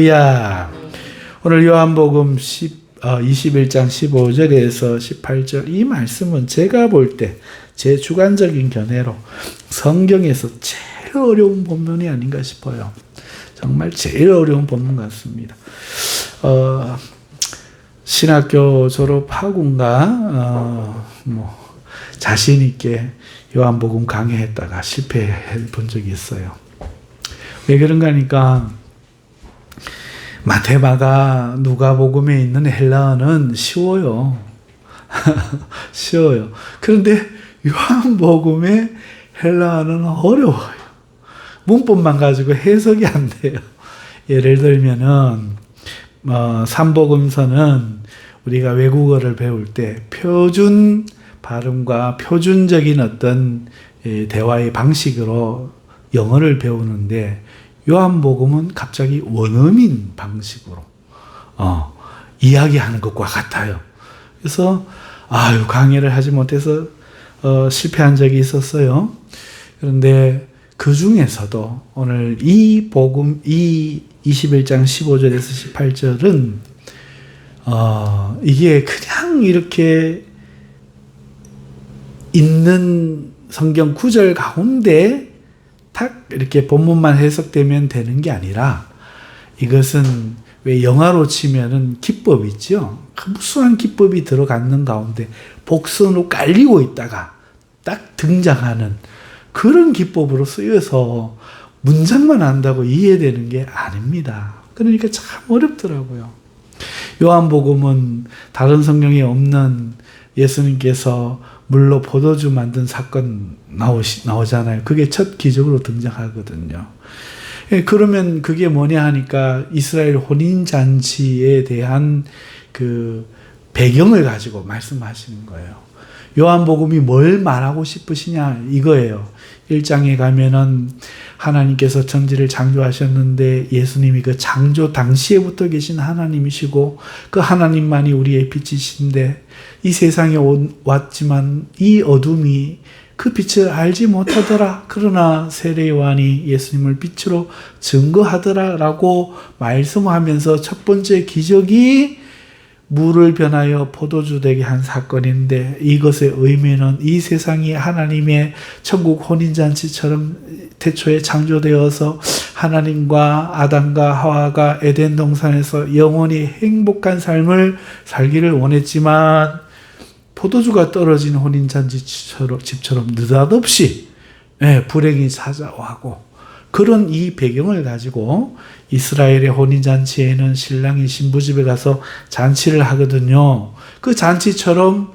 야, 오늘 요한복음 21장 15절에서 18절 이 말씀은 제가 볼 때 제 주관적인 견해로 성경에서 제일 어려운 본문이 아닌가 싶어요. 정말 제일 어려운 본문 같습니다. 신학교 졸업하고인가 자신 있게 요한복음 강의했다가 실패해 본 적이 있어요. 왜 그런가 하니까 마태마가 누가복음에 있는 헬라어는 쉬워요. 쉬워요. 그런데 요한복음의 헬라어는 어려워요. 문법만 가지고 해석이 안 돼요. 예를 들면은 삼복음서는 우리가 외국어를 배울 때 표준 발음과 표준적인 어떤 대화의 방식으로 영어를 배우는데 요한복음은 갑자기 원어민 방식으로 이야기하는 것과 같아요. 그래서 강의를 하지 못해서 실패한 적이 있었어요. 그런데 그 중에서도 오늘 이 복음, 이 21장 15절에서 18절은 이게 그냥 이렇게 있는 성경 구절 가운데 딱 이렇게 본문만 해석되면 되는 게 아니라 이것은 왜 영화로 치면은 기법이 있죠. 무수한 기법이 들어가는 가운데 복선으로 깔리고 있다가 딱 등장하는 그런 기법으로 쓰여서 문장만 안다고 이해되는 게 아닙니다. 그러니까 참 어렵더라고요. 요한복음은 다른 성경에 없는 예수님께서 물로 포도주 만든 사건 나오잖아요. 그게 첫 기적으로 등장하거든요. 그러면 그게 뭐냐 하니까 이스라엘 혼인잔치에 대한 그 배경을 가지고 말씀하시는 거예요. 요한복음이 뭘 말하고 싶으시냐 이거예요. 1장에 가면은 하나님께서 천지를 창조하셨는데 예수님이 그 창조 당시에부터 계신 하나님이시고 그 하나님만이 우리의 빛이신데 이 세상에 왔지만 이 어둠이 그 빛을 알지 못하더라. 그러나 세례 요한이 예수님을 빛으로 증거하더라 라고 말씀하면서 첫 번째 기적이 물을 변하여 포도주 되게 한 사건인데 이것의 의미는 이 세상이 하나님의 천국 혼인잔치처럼 태초에 창조되어서 하나님과 아담과 하와가 에덴 동산에서 영원히 행복한 삶을 살기를 원했지만 포도주가 떨어진 혼인잔치처럼 느닷없이 불행이 찾아오고 그런 이 배경을 가지고 이스라엘의 혼인잔치에는 신랑이 신부집에 가서 잔치를 하거든요. 그 잔치처럼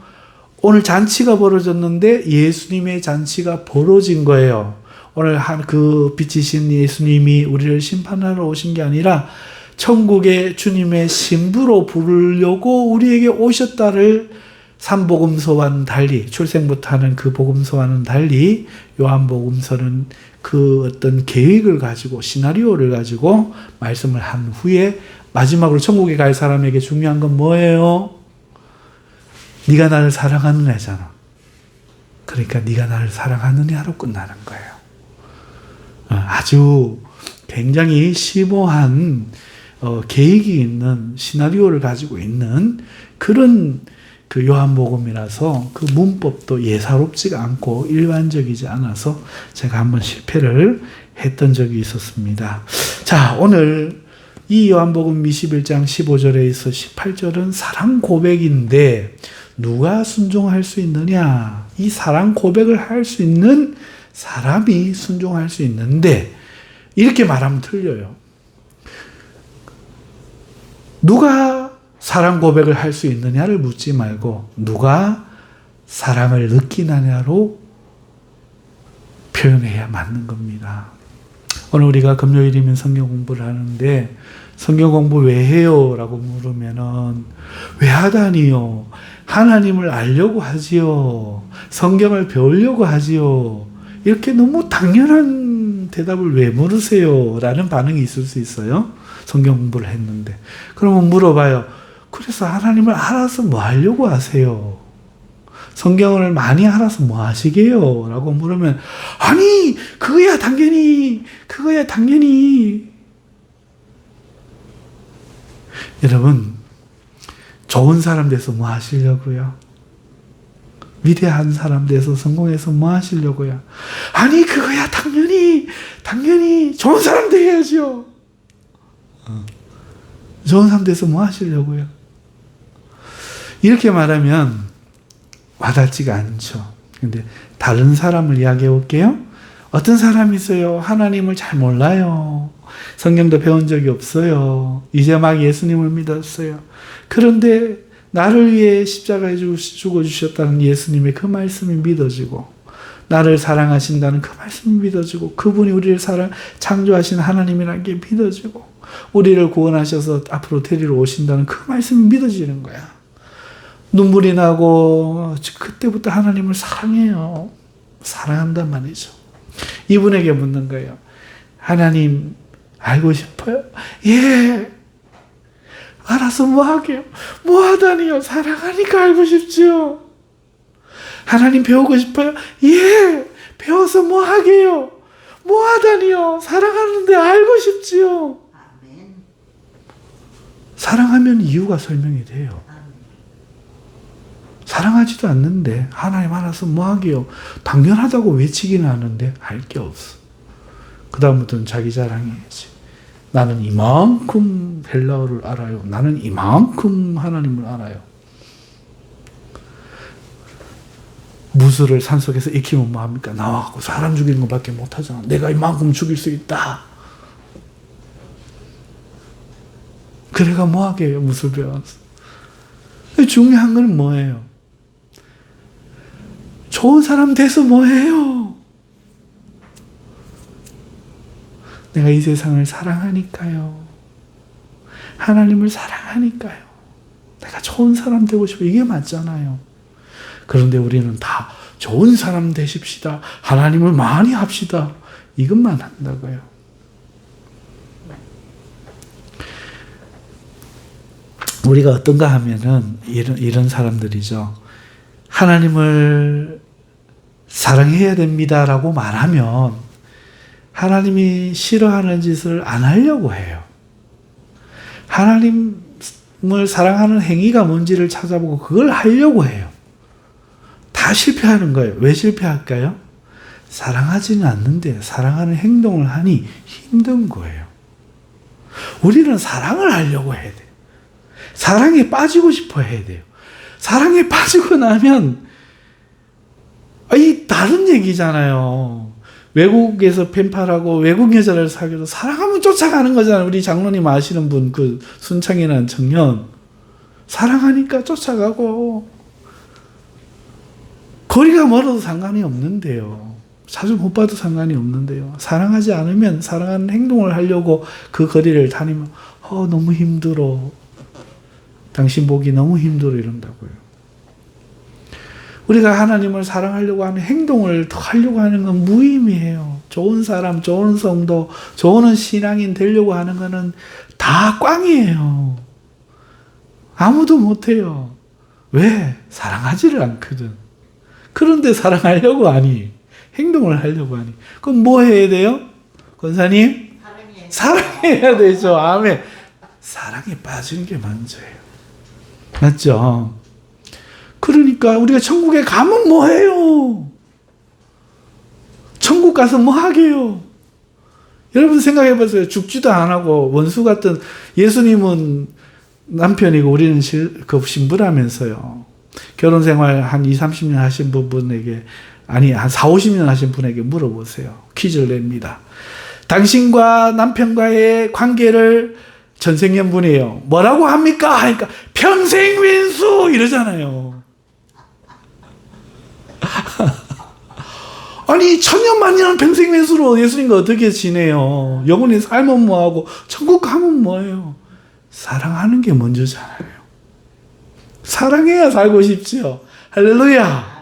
오늘 잔치가 벌어졌는데 예수님의 잔치가 벌어진 거예요. 오늘 그 빛이신 예수님이 우리를 심판하러 오신 게 아니라 천국의 주님의 신부로 부르려고 우리에게 오셨다를 삼복음서와는 달리 출생부터 하는 그 복음서와는 달리 요한복음서는 그 어떤 계획을 가지고 시나리오를 가지고 말씀을 한 후에 마지막으로 천국에 갈 사람에게 중요한 건 뭐예요? 네가 나를 사랑하느냐잖아. 그러니까 네가 나를 사랑하느냐로 끝나는 거예요. 아주 굉장히 심오한 계획이 있는 시나리오를 가지고 있는 그런 그 요한복음이라서 그 문법도 예사롭지가 않고 일반적이지 않아서 제가 한번 실패를 했던 적이 있었습니다. 자, 오늘 이 요한복음 21장 15절에서 18절은 사랑 고백인데 누가 순종할 수 있느냐? 이 사랑 고백을 할 수 있는 사람이 순종할 수 있는데 이렇게 말하면 틀려요. 누가 사랑 고백을 할 수 있느냐를 묻지 말고 누가 사랑을 느끼느냐로 표현해야 맞는 겁니다. 오늘 우리가 금요일이면 성경 공부를 하는데 성경 공부 왜 해요? 라고 물으면은 왜 하다니요? 하나님을 알려고 하지요. 성경을 배우려고 하지요. 이렇게 너무 당연한 대답을 왜 물으세요? 라는 반응이 있을 수 있어요. 성경 공부를 했는데. 그러면 물어봐요. 그래서 하나님을 알아서 뭐 하려고 하세요? 성경을 많이 알아서 뭐 하시게요? 라고 물으면 그거야 당연히 여러분, 좋은 사람 돼서 뭐 하시려고요? 위대한 사람 돼서 성공해서 뭐 하시려고요? 아니, 그거야 당연히 좋은 사람 돼야죠. 좋은 사람 돼서 뭐 하시려고요? 이렇게 말하면 와닿지가 않죠. 근데 다른 사람을 이야기해 볼게요. 어떤 사람이 있어요. 하나님을 잘 몰라요. 성경도 배운 적이 없어요. 이제 막 예수님을 믿었어요. 그런데 나를 위해 십자가에 죽어주셨다는 예수님의 그 말씀이 믿어지고, 나를 사랑하신다는 그 말씀이 믿어지고, 그분이 우리를 창조하신 하나님이라는 게 믿어지고, 우리를 구원하셔서 앞으로 데리러 오신다는 그 말씀이 믿어지는 거야. 눈물이 나고 그때부터 하나님을 사랑해요. 사랑한단 말이죠. 이분에게 묻는 거예요. 하나님 알고 싶어요? 예. 알아서 뭐 하게요? 뭐 하다니요? 사랑하니까 알고 싶지요. 하나님 배우고 싶어요? 예. 배워서 뭐 하게요? 뭐 하다니요? 사랑하는데 알고 싶지요. 사랑하면 이유가 설명이 돼요. 사랑하지도 않는데 하나님 알아서 뭐 하게요? 당연하다고 외치기는 하는데 알 게 없어. 그 다음부터는 자기 자랑해야지. 나는 이만큼 헬라어를 알아요. 나는 이만큼 하나님을 알아요. 무술을 산속에서 익히면 뭐합니까? 나와갖고 사람 죽이는 것밖에 못하잖아. 내가 이만큼 죽일 수 있다. 그래가 뭐하게요? 무술 배워서. 중요한 건 뭐예요? 좋은 사람 돼서 뭐해요? 내가 이 세상을 사랑하니까요. 하나님을 사랑하니까요. 내가 좋은 사람 되고 싶어. 이게 맞잖아요. 그런데 우리는 다 좋은 사람 되십시다. 하나님을 많이 합시다. 이것만 한다고요. 우리가 어떤가 하면은 이런 사람들이죠. 하나님을 사랑해야 됩니다라고 말하면 하나님이 싫어하는 짓을 안 하려고 해요. 하나님을 사랑하는 행위가 뭔지를 찾아보고 그걸 하려고 해요. 다 실패하는 거예요. 왜 실패할까요? 사랑하지는 않는데 사랑하는 행동을 하니 힘든 거예요. 우리는 사랑을 하려고 해야 돼요. 사랑에 빠지고 싶어 해야 돼요. 사랑에 빠지고 나면 이 다른 얘기잖아요. 외국에서 펜팔하고 외국 여자를 사귀어서 사랑하면 쫓아가는 거잖아요. 우리 장로님 아시는 분, 그 순창이라는 청년. 사랑하니까 쫓아가고 거리가 멀어도 상관이 없는데요. 자주 못 봐도 상관이 없는데요. 사랑하지 않으면 사랑하는 행동을 하려고 그 거리를 다니면 너무 힘들어. 당신 보기 너무 힘들어 이런다고요. 우리가 하나님을 사랑하려고 하는 행동을 더 하려고 하는 건 무의미해요. 좋은 사람, 좋은 성도, 좋은 신앙인 되려고 하는 거는 다 꽝이에요. 아무도 못해요. 왜? 사랑하지를 않거든. 그런데 사랑하려고 하니, 행동을 하려고 하니. 그럼 뭐 해야 돼요? 권사님? 사랑해야 되죠. 아멘. 사랑에 빠지는 게 먼저예요. 맞죠? 그러니까 우리가 천국에 가면 뭐 해요? 천국 가서 뭐 하게요? 여러분 생각해 보세요. 죽지도 안 하고 원수 같은 예수님은 남편이고 우리는 그 신부라면서요. 결혼 생활 한 20, 30년 하신 분에게 한 4, 50년 하신 분에게 물어보세요. 퀴즈를 냅니다. 당신과 남편과의 관계를 전생연분이에요. 뭐라고 합니까? 하니까 평생 윈수 이러잖아요. 아니 천년만년 평생 윈수로 예수님과 어떻게 지내요? 영원히 살면 뭐하고 천국 가면 뭐예요? 사랑하는 게 먼저잖아요. 사랑해야 살고 싶지요. 할렐루야.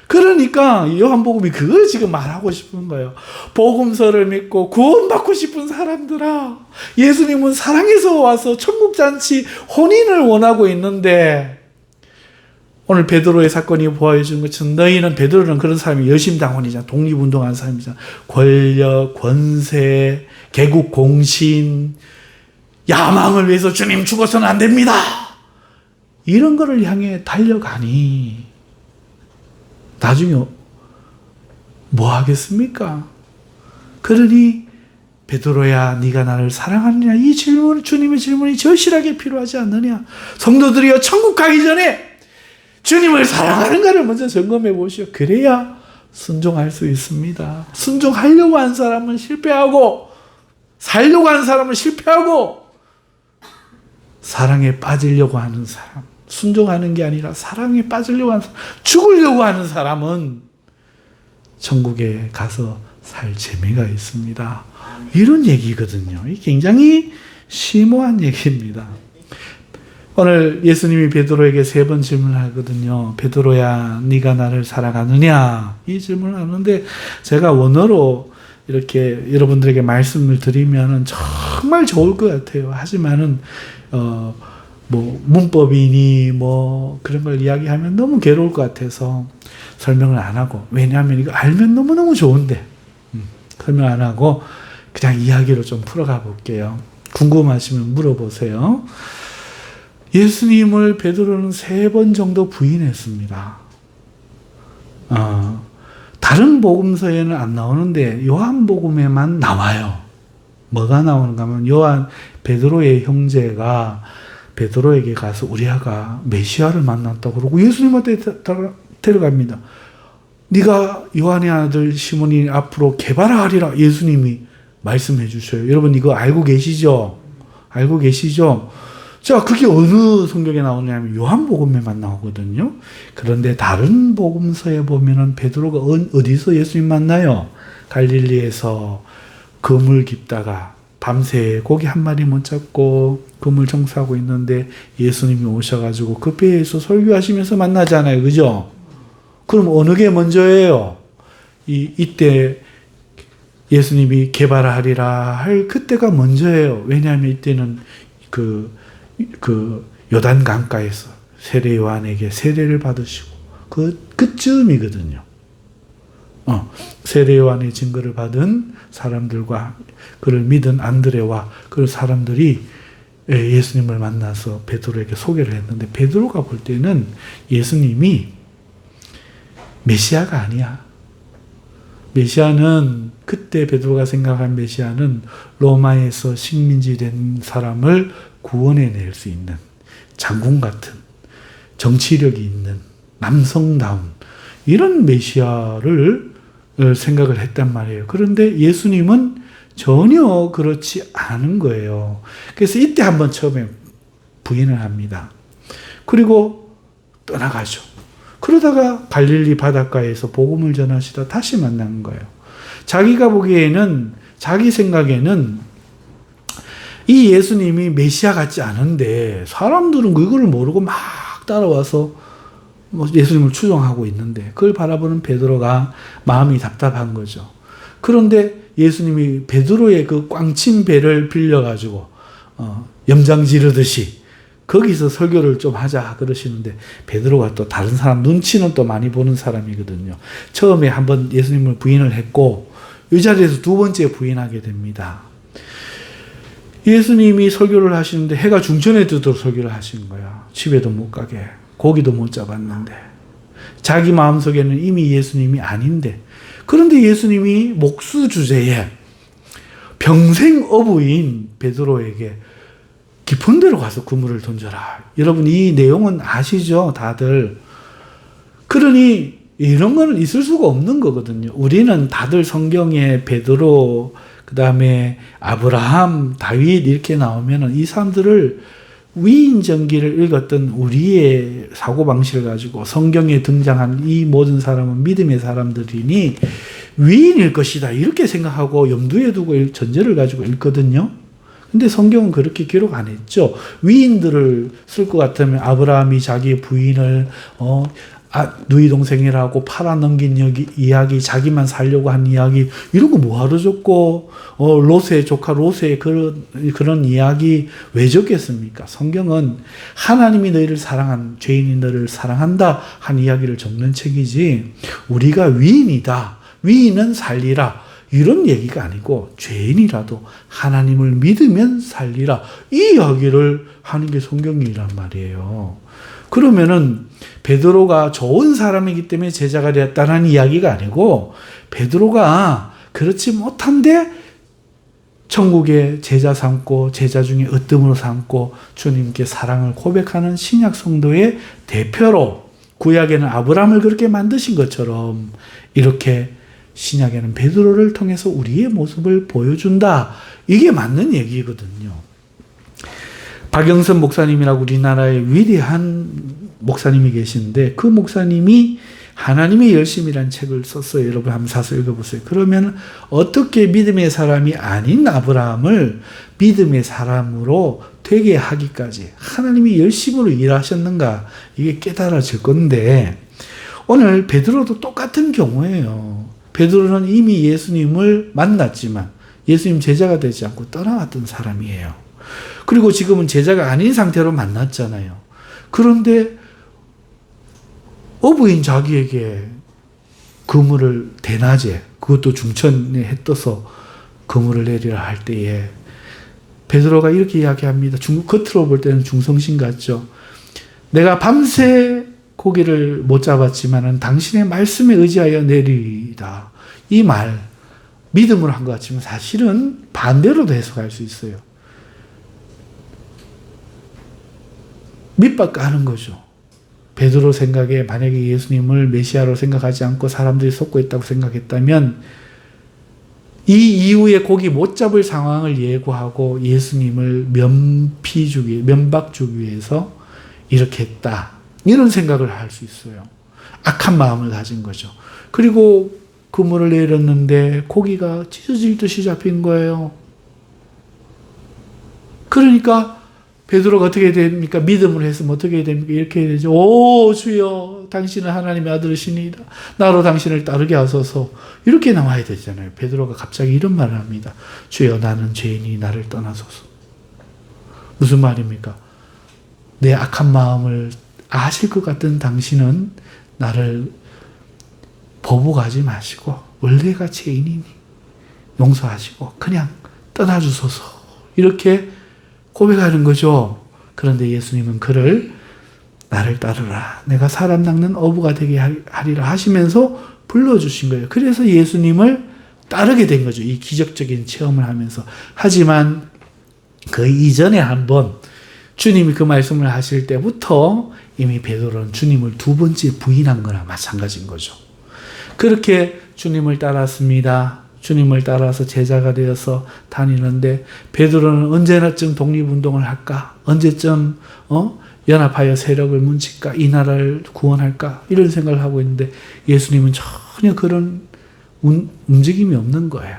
그러니까 요한복음이 그걸 지금 말하고 싶은 거예요. 복음서를 믿고 구원받고 싶은 사람들아, 예수님은 사랑해서 와서 천국잔치 혼인을 원하고 있는데, 오늘 베드로의 사건이 보여주는 것처럼 베드로는 그런 사람이 열심당원이잖아. 독립운동하는 사람이잖아. 권력, 권세, 개국 공신, 야망을 위해서 주님 죽어서는 안 됩니다. 이런 거를 향해 달려가니 나중에 뭐 하겠습니까? 그러니 베드로야 네가 나를 사랑하느냐? 이 질문, 주님의 질문이 절실하게 필요하지 않느냐? 성도들이여, 천국 가기 전에 주님을 사랑하는가를 먼저 점검해 보시오. 그래야 순종할 수 있습니다. 순종하려고 한 사람은 실패하고, 살려고 하는 사람은 실패하고, 사랑에 빠지려고 하는 사람, 순종하는 게 아니라 사랑에 빠지려고 하는 사람, 죽으려고 하는 사람은 천국에 가서 살 재미가 있습니다. 이런 얘기거든요. 굉장히 심오한 얘기입니다. 오늘 예수님이 베드로에게 3번 질문하거든요. 베드로야, 네가 나를 사랑하느냐? 이 질문을 하는데 제가 원어로 이렇게 여러분들에게 말씀을 드리면 정말 좋을 것 같아요. 하지만은 뭐 문법이니 뭐 그런 걸 이야기하면 너무 괴로울 것 같아서 설명을 안 하고, 왜냐하면 이거 알면 너무너무 좋은데 설명 안 하고 그냥 이야기로 좀 풀어가 볼게요. 궁금하시면 물어보세요. 예수님을 베드로는 3번 정도 부인했습니다. 다른 복음서에는 안 나오는데 요한복음에만 나와요. 뭐가 나오는가 하면 베드로의 형제가 베드로에게 가서 우리 아가 메시아를 만났다고 그러고 예수님한테 데려갑니다. 네가 요한의 아들 시몬이 앞으로 개발하리라 예수님이 말씀해 주셔요. 여러분 이거 알고 계시죠? 알고 계시죠? 자, 그게 어느 성경에 나오냐면 요한복음에만 나오거든요. 그런데 다른 복음서에 보면은 베드로가 어디서 예수님 만나요? 갈릴리에서 그물 깁다가 밤새 고기 한 마리 못 잡고 그물 청소하고 있는데 예수님이 오셔가지고 그 배에서 설교하시면서 만나잖아요. 그죠? 그럼 어느 게 먼저예요? 이때 예수님이 개발하리라 할 그때가 먼저예요. 왜냐하면 이때는 그 요단 강가에서 세례 요한에게 세례를 받으시고 그쯤이거든요. 세례 요한의 증거를 받은 사람들과 그를 믿은 안드레와 그 사람들이 예수님을 만나서 베드로에게 소개를 했는데 베드로가 볼 때는 예수님이 메시아가 아니야. 메시아는 그때 베드로가 생각한 메시아는 로마에서 식민지 된 사람을 구원해낼 수 있는 장군 같은 정치력이 있는 남성다운 이런 메시아를 생각을 했단 말이에요. 그런데 예수님은 전혀 그렇지 않은 거예요. 그래서 이때 한번 처음에 부인을 합니다. 그리고 떠나가죠. 그러다가 갈릴리 바닷가에서 복음을 전하시다 다시 만난 거예요. 자기가 보기에는, 자기 생각에는 이 예수님이 메시아 같지 않은데 사람들은 그걸 모르고 막 따라와서 예수님을 추종하고 있는데 그걸 바라보는 베드로가 마음이 답답한 거죠. 그런데 예수님이 베드로의 그 꽝친 배를 빌려가지고 염장 지르듯이 거기서 설교를 좀 하자 그러시는데 베드로가 또 다른 사람 눈치는 또 많이 보는 사람이거든요. 처음에 한번 예수님을 부인을 했고 이 자리에서 2번째 부인하게 됩니다. 예수님이 설교를 하시는데 해가 중천에 뜨도록 설교를 하신 거야. 집에도 못 가게 고기도 못 잡았는데 자기 마음속에는 이미 예수님이 아닌데, 그런데 예수님이 목수 주제에 평생 어부인 베드로에게 깊은 데로 가서 그물을 던져라. 여러분 이 내용은 아시죠? 다들. 그러니 이런 거는 있을 수가 없는 거거든요. 우리는 다들 성경에 베드로, 그 다음에 아브라함, 다윗 이렇게 나오면 이 사람들을 위인전기를 읽었던 우리의 사고방식을 가지고 성경에 등장한 이 모든 사람은 믿음의 사람들이니 위인일 것이다 이렇게 생각하고 염두에 두고 전제를 가지고 읽거든요. 근데 성경은 그렇게 기록 안 했죠. 위인들을 쓸 것 같으면 아브라함이 자기 부인을 누이 동생이라고 팔아넘긴 이야기, 자기만 살려고 한 이야기 이런 거 뭐하러 적고 롯의 조카 롯의 그런 이야기 왜 적겠습니까? 성경은 하나님이 너희를 사랑한 죄인이 너를 사랑한다 한 이야기를 적는 책이지 우리가 위인이다, 위인은 살리라 이런 얘기가 아니고 죄인이라도 하나님을 믿으면 살리라. 이 이야기를 하는 게 성경이란 말이에요. 그러면은 베드로가 좋은 사람이기 때문에 제자가 되었다는 이야기가 아니고 베드로가 그렇지 못한데 천국의 제자 삼고 제자 중에 으뜸으로 삼고 주님께 사랑을 고백하는 신약 성도의 대표로 구약에는 아브라함을 그렇게 만드신 것처럼 이렇게 신약에는 베드로를 통해서 우리의 모습을 보여준다. 이게 맞는 얘기거든요. 박영선 목사님이라고 우리나라의 위대한 목사님이 계시는데 그 목사님이 하나님의 열심이라는 책을 썼어요. 여러분 한번 사서 읽어보세요. 그러면 어떻게 믿음의 사람이 아닌 아브라함을 믿음의 사람으로 되게 하기까지 하나님이 열심으로 일하셨는가 이게 깨달아질 건데 오늘 베드로도 똑같은 경우예요. 베드로는 이미 예수님을 만났지만 예수님 제자가 되지 않고 떠나갔던 사람이에요. 그리고 지금은 제자가 아닌 상태로 만났잖아요. 그런데 어부인 자기에게 그물을 대낮에 그것도 중천에 해 떠서 그물을 내리라 할 때에 베드로가 이렇게 이야기합니다. 겉으로 볼 때는 중성신 같죠. 내가 밤새 고기를 못 잡았지만은 당신의 말씀에 의지하여 내리리다. 이 말 믿음으로 한 것 같지만 사실은 반대로도 해석할 수 있어요. 밑밥 까는 거죠. 베드로 생각에 만약에 예수님을 메시아로 생각하지 않고 사람들이 속고 있다고 생각했다면 이 이후에 고기 못 잡을 상황을 예고하고 예수님을 면박 주기 위해서 이렇게 했다. 이런 생각을 할 수 있어요. 악한 마음을 가진 거죠. 그리고 그물을 내렸는데 고기가 찢어질 듯이 잡힌 거예요. 그러니까 베드로가 어떻게 됩니까? 믿음으로 했으면 어떻게 됩니까? 이렇게 해야 되죠. 오 주여 당신은 하나님의 아들이시니이다. 나로 당신을 따르게 하소서. 이렇게 나와야 되잖아요. 베드로가 갑자기 이런 말을 합니다. 주여 나는 죄인이 나를 떠나소서. 무슨 말입니까? 내 악한 마음을 아실 것 같은 당신은 나를 보복하지 마시고 원래가 죄인이니 용서하시고 그냥 떠나주소서. 이렇게 고백하는 거죠. 그런데 예수님은 그를 나를 따르라. 내가 사람 낚는 어부가 되게 하리라 하시면서 불러주신 거예요. 그래서 예수님을 따르게 된 거죠. 이 기적적인 체험을 하면서. 하지만 그 이전에 한번 주님이 그 말씀을 하실 때부터 이미 베드로는 주님을 두 번째 부인한 거나 마찬가지인 거죠. 그렇게 주님을 따랐습니다. 주님을 따라서 제자가 되어서 다니는데 베드로는 언제나쯤 독립운동을 할까? 언제쯤 연합하여 세력을 뭉칠까? 이 나라를 구원할까? 이런 생각을 하고 있는데 예수님은 전혀 그런 움직임이 없는 거예요.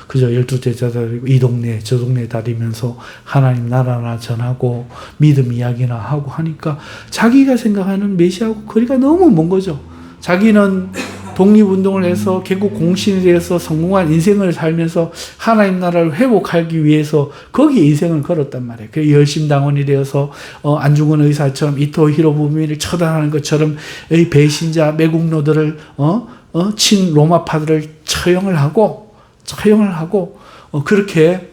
그저 12제자들 이 동네 저 동네 다니면서 하나님 나라나 전하고 믿음 이야기나 하고 하니까 자기가 생각하는 메시아하고 거리가 너무 먼 거죠. 자기는 독립운동을 해서 개국 공신에 대해서 성공한 인생을 살면서 하나님 나라를 회복하기 위해서 거기에 인생을 걸었단 말이에요. 그 열심당원이 되어서 안중근 의사처럼 이토 히로부미를 처단하는 것처럼 이 배신자 매국노들을 친 로마파들을 처형을 하고 그렇게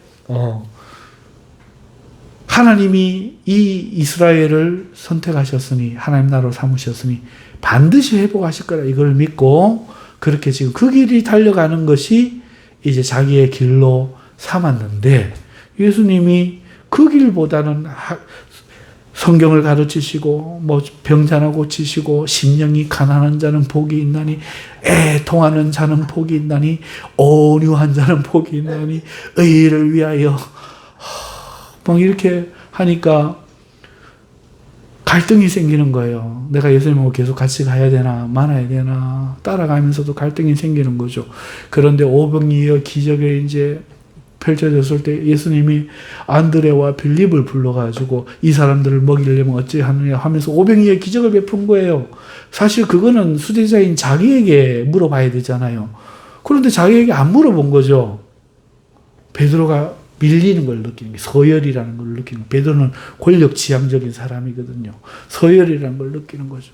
하나님이 이 이스라엘을 선택하셨으니 하나님 나라로 삼으셨으니 반드시 회복하실 거라 이걸 믿고 그렇게 지금 그 길이 달려가는 것이 이제 자기의 길로 삼았는데 예수님이 그 길보다는 성경을 가르치시고 뭐 병자나 고치시고 심령이 가난한 자는 복이 있나니 애통하는 자는 복이 있나니 온유한 자는 복이 있나니 의를 위하여 막 이렇게 하니까 갈등이 생기는 거예요. 내가 예수님하고 계속 같이 가야 되나 말아야 되나 따라가면서도 갈등이 생기는 거죠. 그런데 오병이어 기적에 이제 펼쳐졌을 때 예수님이 안드레와 빌립을 불러가지고 이 사람들을 먹이려면 어찌 하느냐 하면서 오병이어 기적을 베푼 거예요. 사실 그거는 수제자인 자기에게 물어봐야 되잖아요. 그런데 자기에게 안 물어본 거죠. 베드로가 밀리는 걸 느끼는 게 서열이라는 걸 느끼는 거예요. 베드로는 권력 지향적인 사람이거든요. 서열이라는 걸 느끼는 거죠.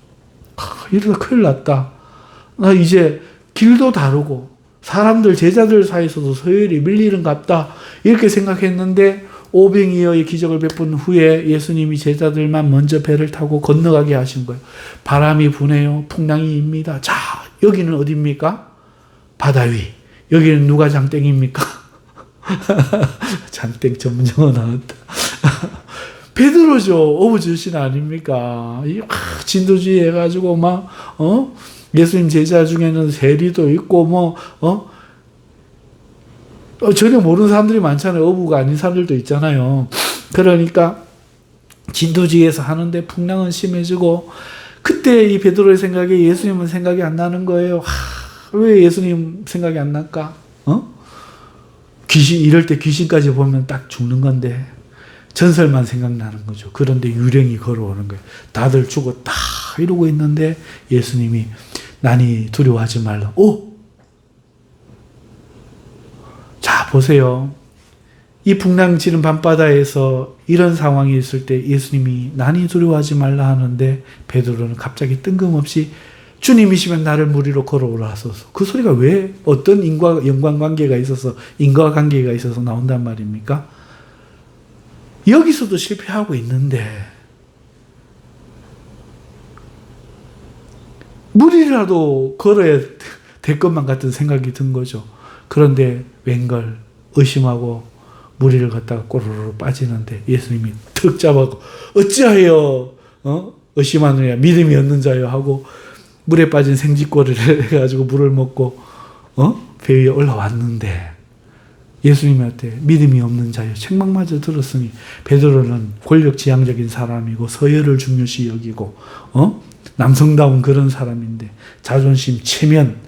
이러다 큰일 났다. 나 이제 길도 다르고 사람들, 제자들 사이에서도 서열이 밀리는갑다. 이렇게 생각했는데 오병이어의 기적을 베푼 후에 예수님이 제자들만 먼저 배를 타고 건너가게 하신 거예요. 바람이 부네요. 풍랑이 입니다. 자, 여기는 어디입니까? 바다 위. 여기는 누가 장땡입니까? 장땡 전문용어 나왔다. 베드로죠. 어부주신 아닙니까? 진도주의 해가지고 막, 예수님 제자 중에는 세리도 있고, 전혀 모르는 사람들이 많잖아요. 어부가 아닌 사람들도 있잖아요. 그러니까, 진도주의에서 하는데 풍랑은 심해지고, 그때 이 베드로의 생각에 예수님은 생각이 안 나는 거예요. 왜 예수님 생각이 안 날까? 이럴 때 귀신까지 보면 딱 죽는 건데, 전설만 생각나는 거죠. 그런데 유령이 걸어오는 거예요. 다들 죽었다 이러고 있는데 예수님이 나니 두려워하지 말라. 자, 보세요. 이 풍랑 치는 밤바다에서 이런 상황이 있을 때 예수님이 나니 두려워하지 말라 하는데 베드로는 갑자기 뜬금없이 주님이시면 나를 물 위로 걸어오라 하소서. 그 소리가 왜 어떤 인과관계가 있어서 인과관계가 있어서 나온단 말입니까? 여기서도 실패하고 있는데 물이라도 걸어야 될 것만 같은 생각이 든 거죠. 그런데 웬걸 의심하고 물 위를 걷다가 꼬르르 빠지는데 예수님이 턱 잡아고 어찌하여 의심하느냐 믿음이 없는 자여 하고 물에 빠진 생쥐꼬리를 해가지고 물을 먹고 배 위에 올라왔는데 예수님한테 믿음이 없는 자여 책망마저 들었으니 베드로는 권력지향적인 사람이고 서열을 중요시 여기고 남성다운 그런 사람인데 자존심, 체면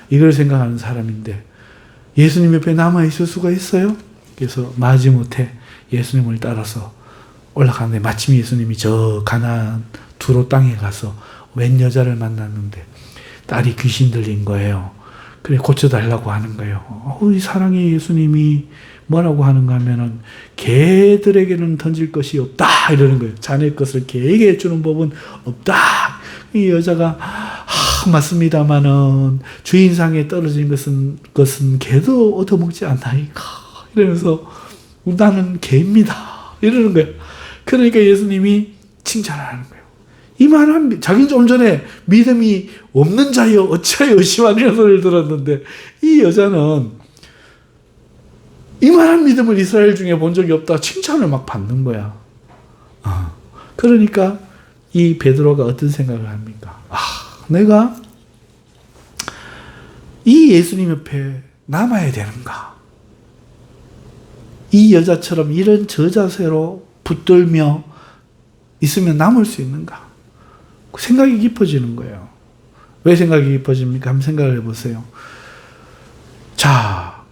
이걸 생각하는 사람인데 예수님 옆에 남아있을 수가 있어요? 그래서 마지못해 예수님을 따라서 올라가는데 마침 예수님이 저 가나안 두로 땅에 가서 웬 여자를 만났는데 딸이 귀신 들린 거예요. 그래 고쳐달라고 하는 거예요. 이 사랑의 예수님이 뭐라고 하는가 하면은 개들에게는 던질 것이 없다 이러는 거예요. 자네 것을 개에게 주는 법은 없다. 이 여자가 맞습니다마는 주인상에 떨어진 것은 개도 얻어먹지 않나이까 이러면서 나는 개입니다 이러는 거예요. 그러니까 예수님이 칭찬하는 거예요. 이만한 자기는 좀 전에 믿음이 없는 자여 어찌하여 의심하느냐 소리를 들었는데 이 여자는 이만한 믿음을 이스라엘 중에 본 적이 없다 칭찬을 막 받는 거야. 그러니까 이 베드로가 어떤 생각을 합니까? 내가 이 예수님 옆에 남아야 되는가? 이 여자처럼 이런 저자세로 붙들며 있으면 남을 수 있는가? 생각이 깊어지는 거예요. 왜 생각이 깊어집니까? 한번 생각을 해보세요. 자,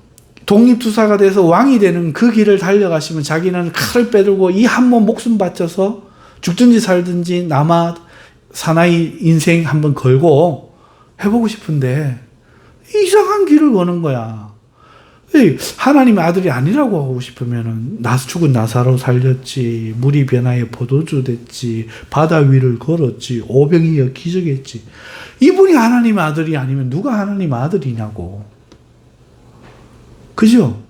독립투사가 돼서 왕이 되는 그 길을 달려가시면 자기는 칼을 빼들고 이 한 몸 목숨 바쳐서 죽든지 살든지 남아 사나이 인생 한번 걸고 해보고 싶은데 이상한 길을 거는 거야. 하나님의 아들이 아니라고 하고 싶으면은 죽은 나사로 살렸지, 물이 변하여 포도주 됐지, 바다 위를 걸었지, 오병이어 기적했지. 이분이 하나님의 아들이 아니면 누가 하나님의 아들이냐고. 그죠?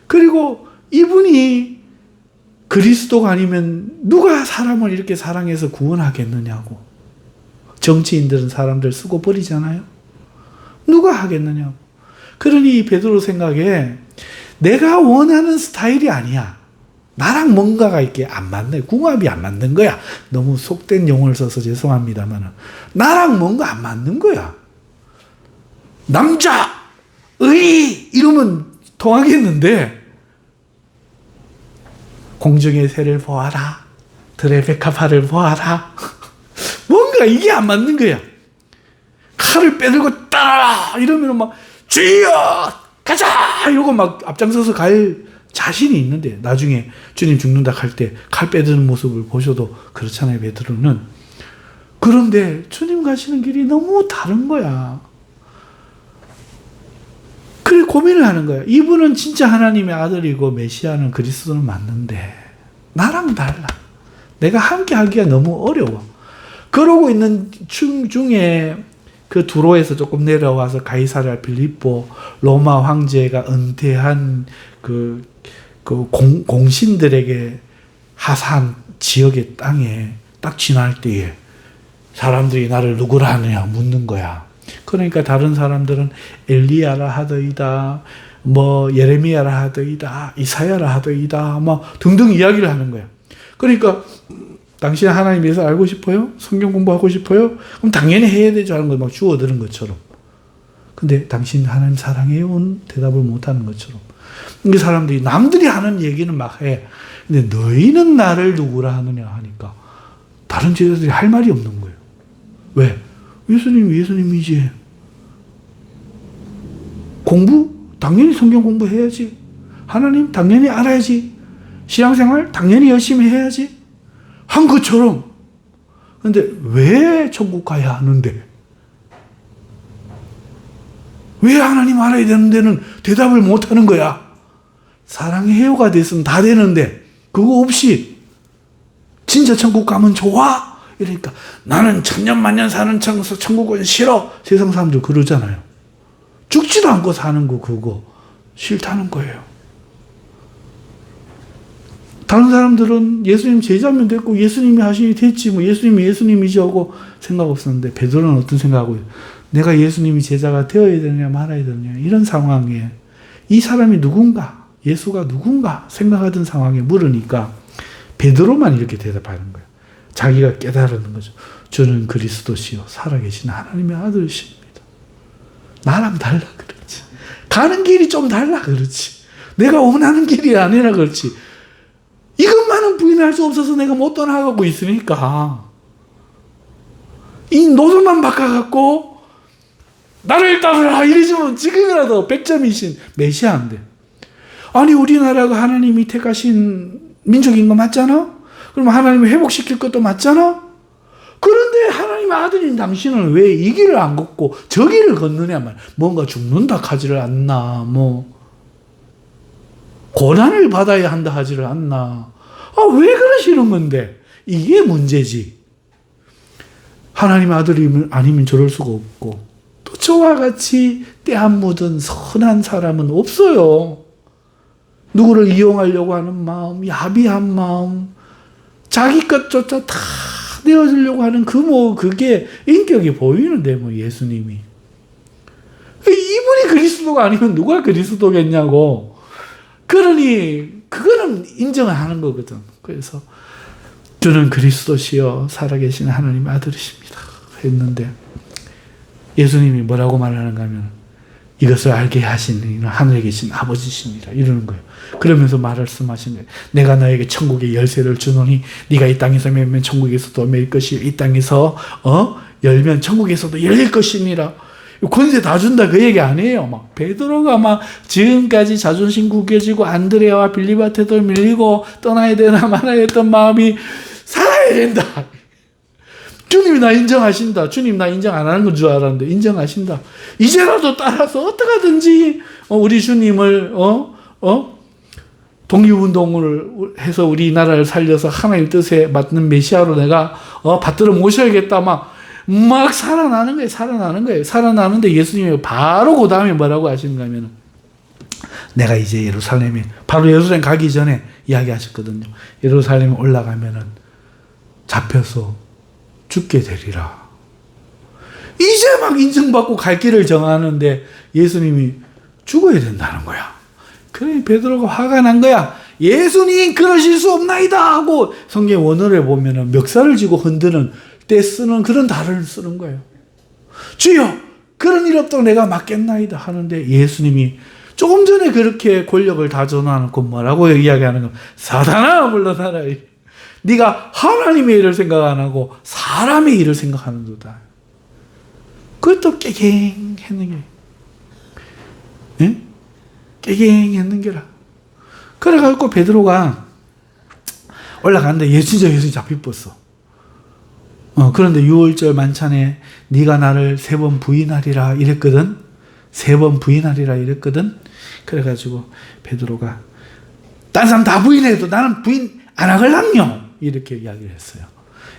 그리고 이분이 그리스도가 아니면 누가 사람을 이렇게 사랑해서 구원하겠느냐고. 정치인들은 사람들 쓰고 버리잖아요. 누가 하겠느냐고. 그러니 베드로 생각에 내가 원하는 스타일이 아니야. 나랑 뭔가가 이렇게 안 맞네. 궁합이 안 맞는 거야. 너무 속된 용어를 써서 죄송합니다만 나랑 뭔가 안 맞는 거야. 남자, 의 이러면 통하겠는데 공중의 새를 보아라. 들의 백합화를 보아라. 뭔가 이게 안 맞는 거야. 칼을 빼들고 따라라 이러면 막 주여 가자 이러고 막 앞장서서 갈 자신이 있는데 나중에 주님 죽는다 할 때 칼 빼드는 모습을 보셔도 그렇잖아요. 베드로는. 그런데 주님 가시는 길이 너무 다른 거야. 그래 고민을 하는 거야. 이분은 진짜 하나님의 아들이고 메시아는 그리스도는 맞는데 나랑 달라. 내가 함께 하기가 너무 어려워. 그러고 있는 중에 그 두로에서 조금 내려와서 가이사랴 빌립보 로마 황제가 은퇴한 공신들에게 하사한 지역의 땅에 딱 지날 때에 사람들이 나를 누구라 하느냐 묻는 거야. 그러니까 다른 사람들은 엘리야라 하더이다, 뭐 예레미야라 하더이다, 이사야라 하더이다, 뭐 등등 이야기를 하는 거야. 그러니까 당신 하나님에 대해서 알고 싶어요? 성경 공부하고 싶어요? 그럼 당연히 해야 되죠 하는 거 막 주워들은 것처럼. 근데 당신 하나님 사랑해요? 대답을 못하는 것처럼. 이 사람들이 남들이 하는 얘기는 막 해. 근데 너희는 나를 누구라 하느냐 하니까 다른 제자들이 할 말이 없는 거예요. 왜? 예수님이지. 공부? 당연히 성경 공부해야지. 하나님 당연히 알아야지. 신앙생활 당연히 열심히 해야지. 한 것처럼. 근데 왜 천국 가야 하는데? 왜 하나님 알아야 되는 데는 대답을 못 하는 거야? 사랑해요가 됐으면 다 되는데 그거 없이 진짜 천국 가면 좋아? 이러니까 나는 천년만년 사는 천국은 싫어. 세상 사람들 그러잖아요. 죽지도 않고 사는 거 그거 싫다는 거예요. 다른 사람들은 예수님 제자면 됐고 예수님이 하시니 됐지 뭐 예수님이지 하고 생각 없었는데 베드로는 어떤 생각하고 내가 예수님이 제자가 되어야 되느냐 말아야 되느냐 이런 상황에 이 사람이 누군가 예수가 누군가 생각하던 상황에 물으니까 베드로만 이렇게 대답하는 거예요. 자기가 깨달은 거죠. 저는 그리스도시요 살아계신 하나님의 아들이십니다. 나랑 달라 그렇지. 가는 길이 좀 달라 그렇지. 내가 원하는 길이 아니라 그렇지. 이것만은 부인할 수 없어서 내가 못 떠나가고 있으니까 이 노선만 바꿔갖고 나를 따르라 이러지면 지금이라도 100점이신 메시아인데 아니 우리나라가 하나님이 택하신 민족인 거 맞잖아? 그럼 하나님이 회복시킬 것도 맞잖아? 그런데 하나님의 아들인 당신은 왜 이 길을 안 걷고 저 길을 걷느냐 말 뭔가 죽는다 하지를 않나 뭐 고난을 받아야 한다 하지를 않나 왜 그러시는 건데 이게 문제지. 하나님의 아들이 아니면 저럴 수가 없고 또 저와 같이 때 안 묻은 선한 사람은 없어요. 누구를 이용하려고 하는 마음, 야비한 마음, 자기 것조차 다 내어주려고 하는 그게 인격이 보이는데 예수님이. 이분이 그리스도가 아니면 누가 그리스도겠냐고. 그러니 그거는 인정을 하는 거거든. 그래서 저는 그리스도시여 살아계신 하나님의 아들이십니다 했는데 예수님이 뭐라고 말하는가 하면 이것을 알게 하시는 이는 하늘에 계신 아버지십니다 이러는 거예요. 그러면서 말씀하신 거예요. 내가 너에게 천국의 열쇠를 주노니 네가 이 땅에서 매면 천국에서도 매일 것이요 이 땅에서 열면 천국에서도 열릴 것이니라. 권세 다 준다 그 얘기 아니에요. 막 베드로가 막 지금까지 자존심 구겨지고 안드레아와 빌립한테도 밀리고 떠나야 되나 말아야 했던 마음이 살아야 된다. 주님이 나 인정하신다. 주님 나 인정 안 하는 건 줄 알았는데 인정하신다. 이제라도 따라서 어떻게든지 우리 주님을 독립운동을 해서 우리나라를 살려서 하나님의 뜻에 맞는 메시아로 내가 받들어 모셔야겠다 막 살아나는 거예요. 살아나는데 예수님이 바로 그 다음에 뭐라고 하시는가 하면 내가 이제 예루살렘에 바로 예루살렘 가기 전에 이야기하셨거든요. 예루살렘에 올라가면은 잡혀서 죽게 되리라. 이제 막 인정받고 갈 길을 정하는데 예수님이 죽어야 된다는 거야. 그러니 베드로가 화가 난 거야. 예수님 그러실 수 없나이다 하고 성경 원어를 보면은 멱살을 쥐고 흔드는 때 쓰는 그런 단어를 쓰는 거예요. 주여 그런 일 없도록 내가 맡겠나이다 하는데 예수님이 조금 전에 그렇게 권력을 다 전하놓고 뭐라고 이야기하는 거 사단아 물러나라. 네가 하나님의 일을 생각 안 하고 사람의 일을 생각하는도다. 그것도 깨갱했는 게 예? 깨갱했는 게라. 그래가지고 베드로가 올라가는데 진짜 예수님이 잡혀버렸어. 그런데 6월절 만찬에 네가 나를 3번 부인하리라 이랬거든. 3번 부인하리라 이랬거든. 그래가지고 베드로가 딴 사람 다 부인해도 나는 부인 안 하걸랑요 이렇게 이야기를 했어요.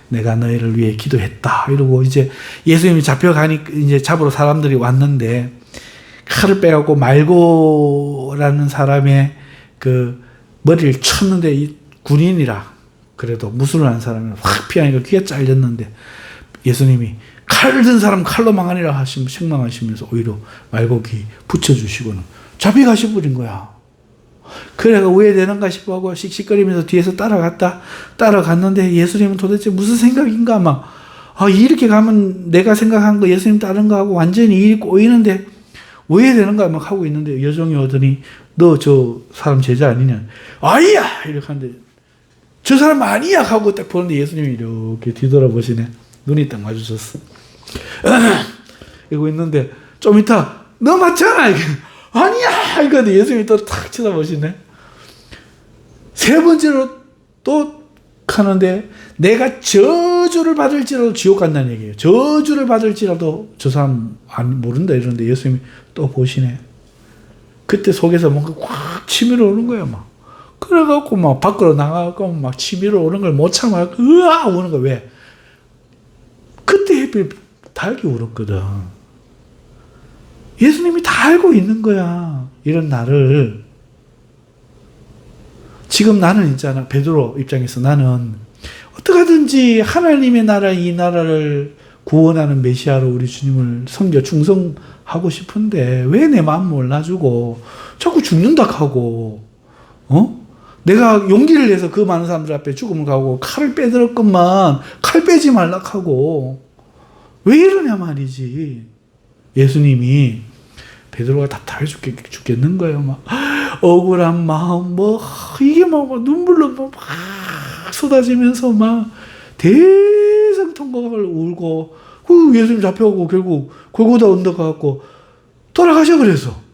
내가 너희를 위해 기도했다. 이러고 이제 예수님이 잡혀가니 이제 잡으러 사람들이 왔는데 칼을 빼갖고 말고라는 사람의 그 머리를 쳤는데 이 군인이라 그래도 무술을 하는 사람이 확 피하니까 귀가 잘렸는데 예수님이 칼을 든 사람 칼로 망하니라 하시면 책망하시면서 오히려 말고기 붙여주시고는 잡혀가셔버린 거야. 그래가 왜 되는가 싶어 하고 씩씩거리면서 뒤에서 따라갔는데 예수님은 도대체 무슨 생각인가 막 이렇게 가면 내가 생각한 거 예수님 다른 거 하고 완전히 일이 꼬이는데 왜 되는가 막 하고 있는데 여종이 오더니 너 저 사람 제자 아니냐? 아니야! 이렇게 하는데 저 사람 아니야! 하고 딱 보는데 예수님이 이렇게 뒤돌아보시네. 눈이 딱 마주쳤어. 이러고 있는데 좀 이따 너 맞잖아! 아니야! 이거 예수님이 또 탁 쳐다보시네. 세 번째로 또 하는데 내가 저주를 받을지라도 지옥 간다는 얘기예요. 저주를 받을지라도 저 사람 모른다 이러는데 예수님이 또 보시네. 그때 속에서 뭔가 확 치밀어 오는 거야, 막. 그래갖고 막 밖으로 나가고 막 치밀어 오는 걸 못 참아. 으아! 오는 거야. 왜? 그때 하필 닭이 울었거든. 예수님이 다 알고 있는 거야. 이런 나를. 지금 나는 있잖아. 베드로 입장에서 나는 어떻게든지 하나님의 나라, 이 나라를 구원하는 메시아로 우리 주님을 섬겨 충성하고 싶은데 왜 내 마음 몰라주고 자꾸 죽는다 하고 내가 용기를 내서 그 많은 사람들 앞에 죽음을 가고 칼을 빼들었건만 칼 빼지 말라 하고 왜 이러냐 말이지. 예수님이 베드로가 답답해 죽겠는 거예요. 막 억울한 마음 이게 막 눈물로 막 쏟아지면서 막 대성통곡을 울고 예수님 잡혀가고 결국 골고다 언덕 가갖고 돌아가셔 그래서.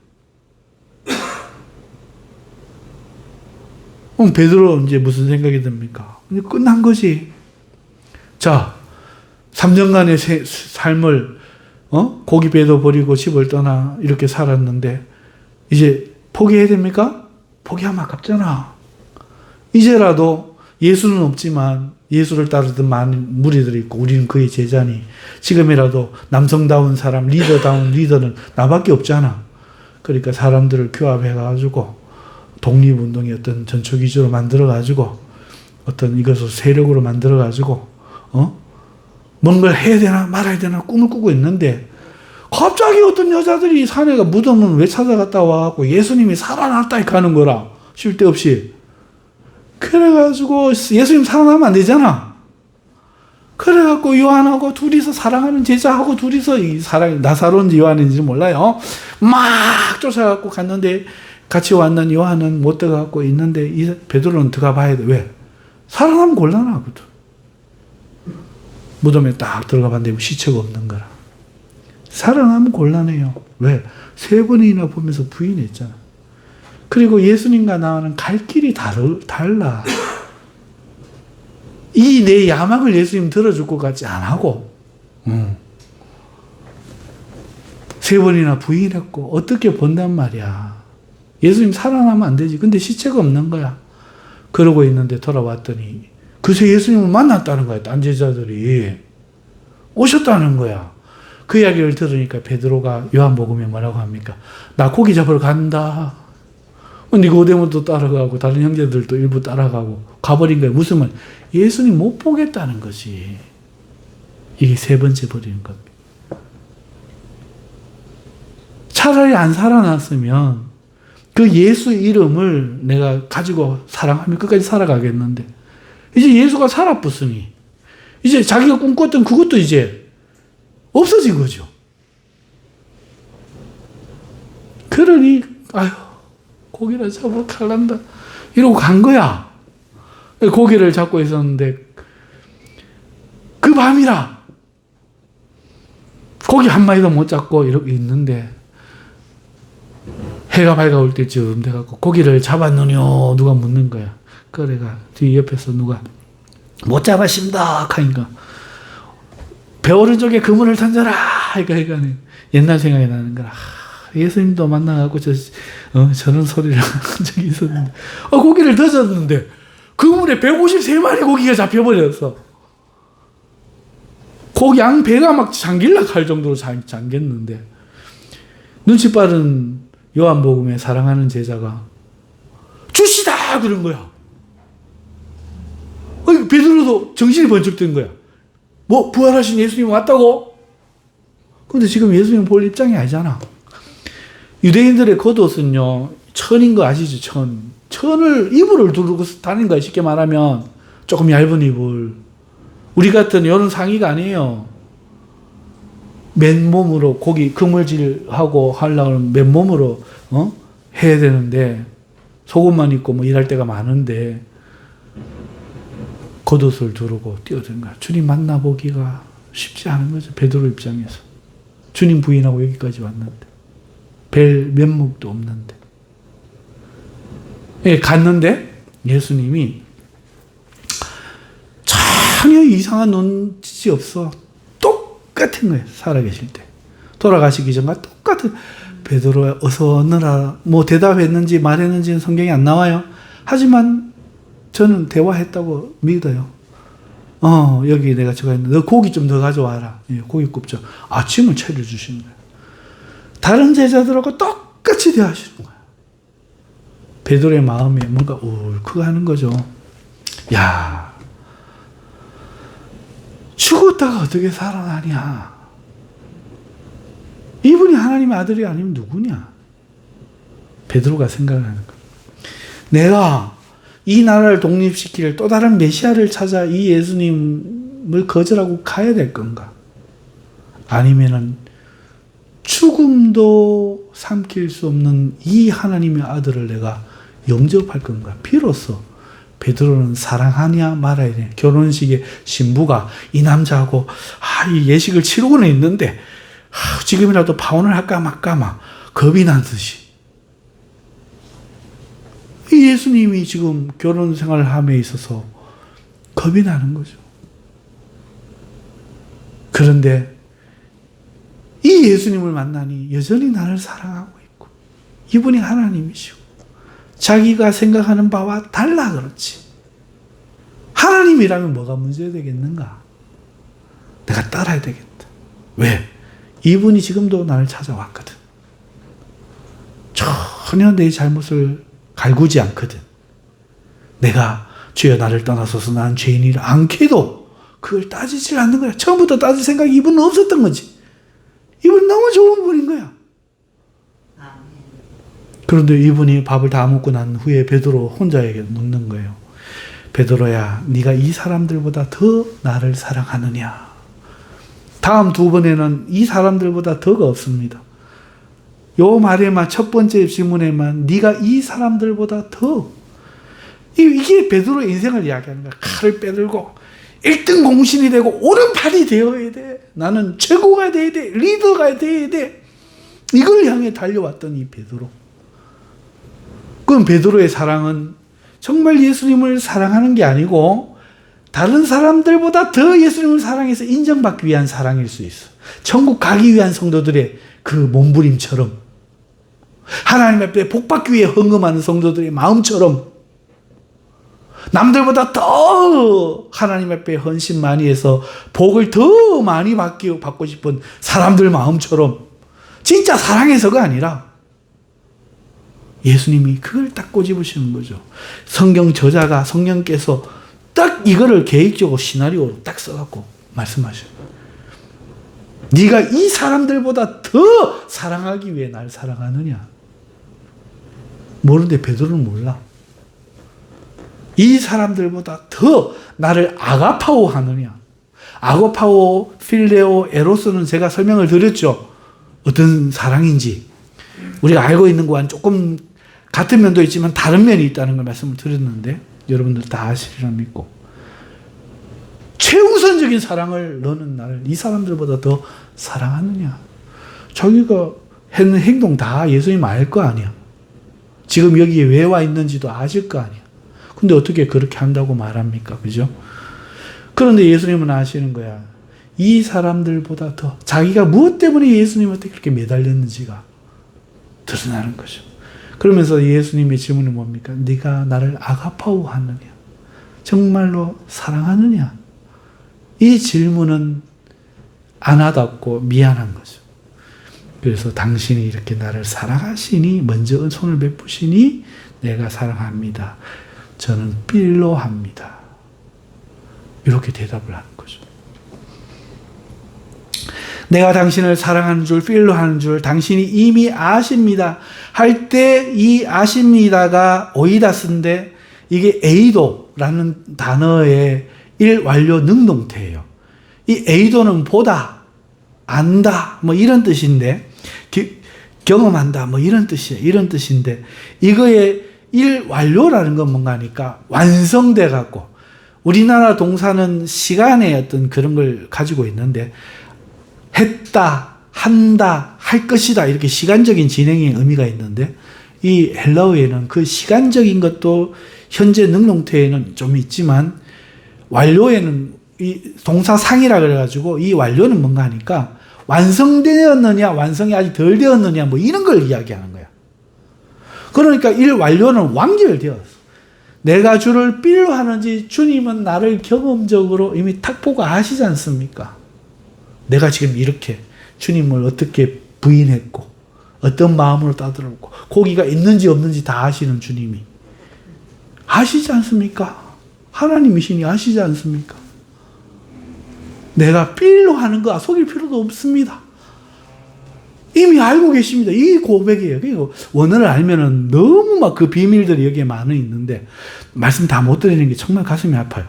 베드로 이제 무슨 생각이 듭니까? 끝난 거지. 자, 3년간의 삶을 고기 배도 버리고 집을 떠나 이렇게 살았는데 이제 포기해야 됩니까? 포기하면 아깝잖아. 이제라도 예수는 없지만 예수를 따르던 많은 무리들이 있고 우리는 그의 제자니 지금이라도 남성다운 사람, 리더다운 리더는 나밖에 없잖아. 그러니까 사람들을 규합해가지고 독립운동의 어떤 전초기지로 만들어가지고 어떤 이것을 세력으로 만들어가지고 뭔가를 해야 되나 말아야 되나 꿈을 꾸고 있는데 갑자기 어떤 여자들이 사내가 무덤은 왜 찾아갔다 와갖고 예수님이 살아났다 이렇게 하는 거라. 쉴 데 없이. 그래가지고 예수님 살아나면 안 되잖아. 그래갖고 요한하고 둘이서 사랑하는 제자하고 둘이서 이 사랑 나사로인지 요한인지 몰라요. 막 쫓아갖고 갔는데 같이 왔는 요한은 못 들어가고 있는데 이 베드로는 들어가 봐야 돼. 왜? 살아나면 곤란하거든. 무덤에 딱 들어가 봤는데 시체가 없는 거라. 살아나면 곤란해요. 왜? 3번이나 보면서 부인했잖아. 그리고 예수님과 나와는 갈 길이 달라. 이 내 야망을 예수님 들어줄 것 같지 안 하고 3번이나 부인했고 어떻게 본단 말이야. 예수님 살아나면 안 되지. 근데 시체가 없는 거야. 그러고 있는데 돌아왔더니 그새 예수님을 만났다는 거야. 딴 제자들이 오셨다는 거야. 그 이야기를 들으니까 베드로가 요한복음에 뭐라고 합니까? 나 고기 잡으러 간다. 니고데모도 따라가고 다른 형제들도 일부 따라가고 가버린 거야. 무슨 말? 예수님 못 보겠다는 것이. 이게 3번째 버리는 겁니다. 차라리 안 살아났으면 그 예수 이름을 내가 가지고 사랑하며 끝까지 살아가겠는데 이제 예수가 살아붙으니 이제 자기가 꿈꿨던 그것도 이제 없어진 거죠. 그러니 아유 고기를 잡으러 갈란다 이러고 간 거야. 고기를 잡고 있었는데 그 밤이라 고기 한 마리도 못 잡고 이렇게 있는데 해가 밝아올 때쯤 돼갖고 고기를 잡았느뇨 누가 묻는 거야. 그래가 뒤 옆에서 누가 못 잡았습니다 하니까 배 오른쪽에 그물을 던져라 그러니까 옛날 생각이 나는 거야. 예수님도 만나갖고 저런 소리를 한 적이 있었는데 고기를 던졌는데 그물에 153마리 고기가 잡혀버렸어. 꼭 양 배가 막 잠길라 할 정도로 잠겼는데 눈치 빠른 요한복음에 사랑하는 제자가 주시다 그런 거야. 베드로도 정신이 번쩍 든 거야. 뭐 부활하신 예수님 왔다고? 근데 지금 예수님 볼 입장이 아니잖아. 유대인들의 겉옷은요 천인 거 아시죠? 천을 이불을 두르고 다니는 거야. 쉽게 말하면 조금 얇은 이불. 우리 같은 이런 상의가 아니에요. 맨몸으로 고기 그물질하고 하려면 맨몸으로 해야 되는데 속옷만 입고 뭐 일할 때가 많은데 겉옷을 두르고 뛰어든 거야. 주님 만나보기가 쉽지 않은 거죠. 베드로 입장에서. 주님 부인하고 여기까지 왔는데 뵐 면목도 없는데 갔는데 예수님이 전혀 이상한 눈짓이 없어. 똑같은 거예요. 살아계실 때. 돌아가시기 전과 똑같은. 베드로야 어서 오너라. 뭐 대답했는지 말했는지는 성경에 안 나와요. 하지만 저는 대화했다고 믿어요. 여기 내가 저거 했는데 너 고기 좀 더 가져와라. 고기 굽죠. 아침을 차려주시는 거예요. 다른 제자들하고 똑같이 대화하시는 거예요. 베드로의 마음에 뭔가 울컥하는 거죠. 야, 죽었다가 어떻게 살아나냐? 이분이 하나님의 아들이 아니면 누구냐? 베드로가 생각을 하는 거예요. 내가 이 나라를 독립시킬 또 다른 메시아를 찾아 이 예수님을 거절하고 가야 될 건가? 아니면은 죽음도 삼킬 수 없는 이 하나님의 아들을 내가 영접할 건가? 비로소 베드로는 사랑하냐 말아야 돼. 결혼식에 신부가 이 남자하고 이 예식을 치르고는 있는데 지금이라도 파혼을 할까 말까 겁이 나듯이 이 예수님이 지금 결혼 생활을 함에 있어서 겁이 나는 거죠. 그런데 이 예수님을 만나니 여전히 나를 사랑하고 있고 이분이 하나님이시고 자기가 생각하는 바와 달라 그렇지. 하나님이라면 뭐가 문제되겠는가? 내가 따라야 되겠다. 왜? 이분이 지금도 나를 찾아왔거든. 전혀 내 잘못을 갈구지 않거든. 내가 주여 나를 떠나소서 난 죄인이라 않게도 그걸 따지질 않는 거야. 처음부터 따질 생각이 이분은 없었던 거지. 이분 너무 좋은 분인 거야. 그런데 이분이 밥을 다 먹고 난 후에 베드로 혼자에게 묻는 거예요. 베드로야, 네가 이 사람들보다 더 나를 사랑하느냐? 다음 두 번에는 이 사람들보다 더가 없습니다. 요 말에만 첫 번째 질문에만 네가 이 사람들보다 더 이게 베드로의 인생을 이야기하는 거야. 칼을 빼들고 1등 공신이 되고 오른팔이 되어야 돼. 나는 최고가 돼야 돼. 리더가 돼야 돼. 이걸 향해 달려왔던 이 베드로. 그럼 베드로의 사랑은 정말 예수님을 사랑하는 게 아니고 다른 사람들보다 더 예수님을 사랑해서 인정받기 위한 사랑일 수 있어. 천국 가기 위한 성도들의 그 몸부림처럼 하나님 앞에 복받기 위해 헌금하는 성도들의 마음처럼 남들보다 더 하나님 앞에 헌신 많이 해서 복을 더 많이 받고 싶은 사람들 마음처럼 진짜 사랑해서가 아니라 예수님이 그걸 딱 꼬집으시는 거죠. 성경 저자가 성령께서 딱 이거를 계획적으로 시나리오로 딱 써갖고 말씀하셔요. 네가 이 사람들보다 더 사랑하기 위해 날 사랑하느냐? 모르는데 베드로는 몰라. 이 사람들보다 더 나를 아가파오 하느냐? 아가파오, 필레오, 에로스는 제가 설명을 드렸죠. 어떤 사랑인지. 우리가 알고 있는 것과는 조금 같은 면도 있지만 다른 면이 있다는 걸 말씀을 드렸는데 여러분들 다 아시리라 믿고 최우선적인 사랑을 너는 나를 이 사람들보다 더 사랑하느냐? 자기가 했는 행동 다 예수님 알 거 아니야. 지금 여기에 왜 와 있는지도 아실 거 아니야. 근데 어떻게 그렇게 한다고 말합니까? 그죠? 그런데 예수님은 아시는 거야. 이 사람들보다 더 자기가 무엇 때문에 예수님한테 그렇게 매달렸는지가 드러나는 거죠. 그러면서 예수님의 질문이 뭡니까? 네가 나를 아가파오 하느냐? 정말로 사랑하느냐? 이 질문은 안 와닿고 미안한 거죠. 그래서 당신이 이렇게 나를 사랑하시니, 먼저 손을 베푸시니 내가 사랑합니다. 저는 필요합니다. 이렇게 대답을 하는 거죠. 내가 당신을 사랑하는 줄, 필요하는 줄 당신이 이미 아십니다. 할 때 이 아십니다가 오이다스인데 이게 에이도라는 단어의 일완료 능동태예요. 이 에이도는 보다, 안다, 뭐 이런 뜻인데, 경험한다, 뭐 이런 뜻이에요. 이런 뜻인데, 이거의 일완료라는 건 뭔가 하니까 완성돼 갖고, 우리나라 동사는 시간의 어떤 그런 걸 가지고 있는데, 했다, 한다, 할 것이다, 이렇게 시간적인 진행의 의미가 있는데, 이 헬라어에는 그 시간적인 것도 현재 능동태에는 좀 있지만, 완료에는 이 동사상이라 그래가지고 이 완료는 뭔가 하니까 완성되었느냐, 완성이 아직 덜 되었느냐, 뭐 이런 걸 이야기하는 거야. 그러니까 일완료는 완결되었어. 내가 주를 필요하는지 주님은 나를 경험적으로 이미 탁 보고 아시지 않습니까? 내가 지금 이렇게 주님을 어떻게 부인했고, 어떤 마음으로 따돌았고, 고기가 있는지 없는지 다 아시는 주님이 아시지 않습니까? 하나님이시니 아시지 않습니까? 내가 필요하는 거 속일 필요도 없습니다. 이미 알고 계십니다. 이 고백이에요. 그리고 원어를 알면은 너무 막 그 비밀들이 여기에 많이 있는데, 말씀 다 못 드리는 게 정말 가슴이 아파요.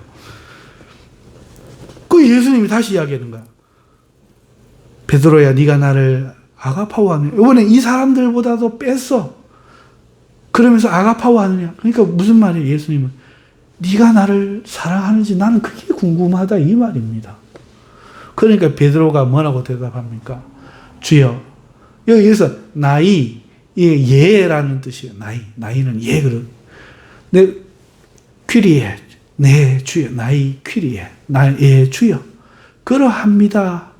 그 예수님이 다시 이야기하는 거야. 베드로야, 네가 나를 아가파오하느냐. 이번에 이 사람들보다도 뺐어. 그러면서 아가파오하느냐. 그러니까 무슨 말이에요, 예수님은? 네가 나를 사랑하는지 나는 그게 궁금하다, 이 말입니다. 그러니까 베드로가 뭐라고 대답합니까? 주여, 여기서 나이, 예라는 뜻이에요. 나이는 예, 그런. 내 퀴리에, 네 주여, 나이 퀴리에, 예 주여. 그러합니다.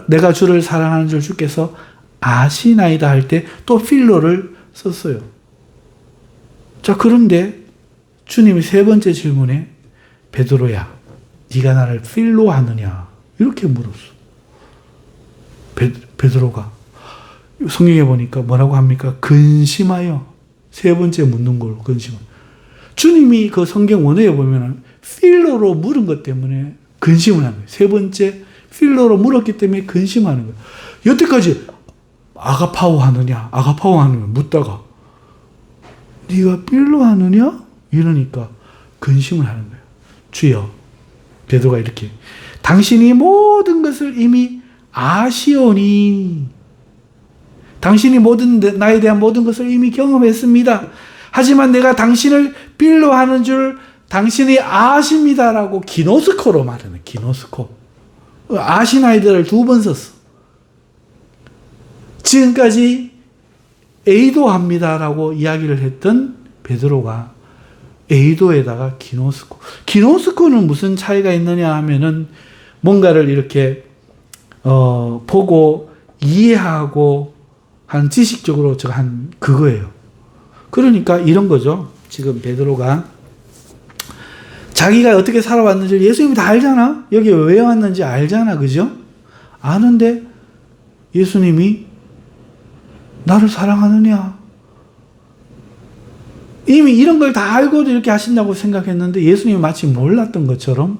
내가 주를 사랑하는 줄 주께서 아시나이다 할 때 또 필로를 썼어요. 자, 그런데 주님이 세 번째 질문에 베드로야, 네가 나를 필로하느냐? 이렇게 물었어. 베드로가 성경에 보니까 뭐라고 합니까? 근심하여. 세 번째 묻는 걸로 근심하여. 주님이 그 성경 원어에 보면 필로로 물은 것 때문에 근심을 하는 거예요. 세 번째 필로로 물었기 때문에 근심하는 거예요. 여태까지 아가파오 하느냐 묻다가 네가 필로하느냐? 이러니까 근심을 하는 거예요. 주여, 베드로가 이렇게, 당신이 모든 것을 이미 아시오니, 당신이 나에 대한 모든 것을 이미 경험했습니다. 하지만 내가 당신을 필요하는 줄 당신이 아십니다라고 기노스코로 말하는, 기노스코. 아시나이다를 2번 썼어. 지금까지 에이도합니다라고 이야기를 했던 베드로가 에이도에다가 기노스코. 기노스코는 무슨 차이가 있느냐 하면은 뭔가를 이렇게 보고 이해하고 한 지식적으로 한 그거예요. 그러니까 이런 거죠. 지금 베드로가 자기가 어떻게 살아왔는지 예수님이 다 알잖아. 여기 왜 왔는지 알잖아. 그죠? 아는데 예수님이 나를 사랑하느냐? 이미 이런 걸 다 알고도 이렇게 하신다고 생각했는데 예수님이 마치 몰랐던 것처럼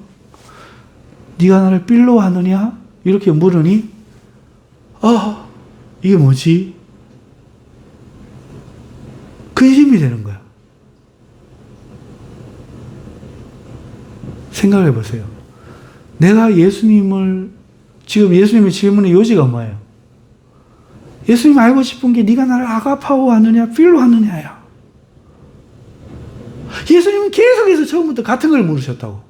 네가 나를 필요하느냐? 이렇게 물으니 이게 뭐지? 근심이 되는 거야. 생각해 보세요. 내가 예수님을, 지금 예수님의 질문의 요지가 뭐예요? 예수님 알고 싶은 게 네가 나를 아가파오 하느냐 필로 하느냐야. 예수님은 계속해서 처음부터 같은 걸 물으셨다고.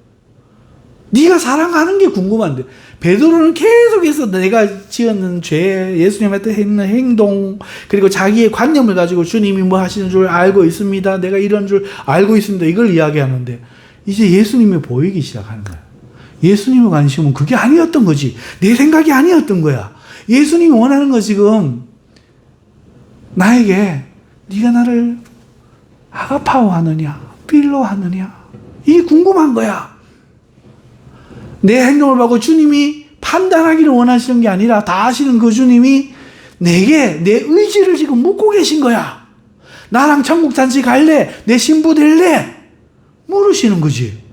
네가 사랑하는 게 궁금한데, 베드로는 계속해서 내가 지었는 죄, 예수님한테 했는 행동, 그리고 자기의 관념을 가지고 주님이 뭐 하시는 줄 알고 있습니다, 내가 이런 줄 알고 있습니다, 이걸 이야기하는데 이제 예수님이 보이기 시작하는 거야. 예수님의 관심은 그게 아니었던 거지. 내 생각이 아니었던 거야. 예수님이 원하는 거 지금 나에게 네가 나를 아가파오 하느냐 필로 하느냐, 이게 궁금한 거야. 내 행동을 보고 주님이 판단하기를 원하시는 게 아니라 다 아시는 그 주님이 내게 내 의지를 지금 묻고 계신 거야. 나랑 천국 잔치 갈래? 내 신부 될래? 물으시는 거지.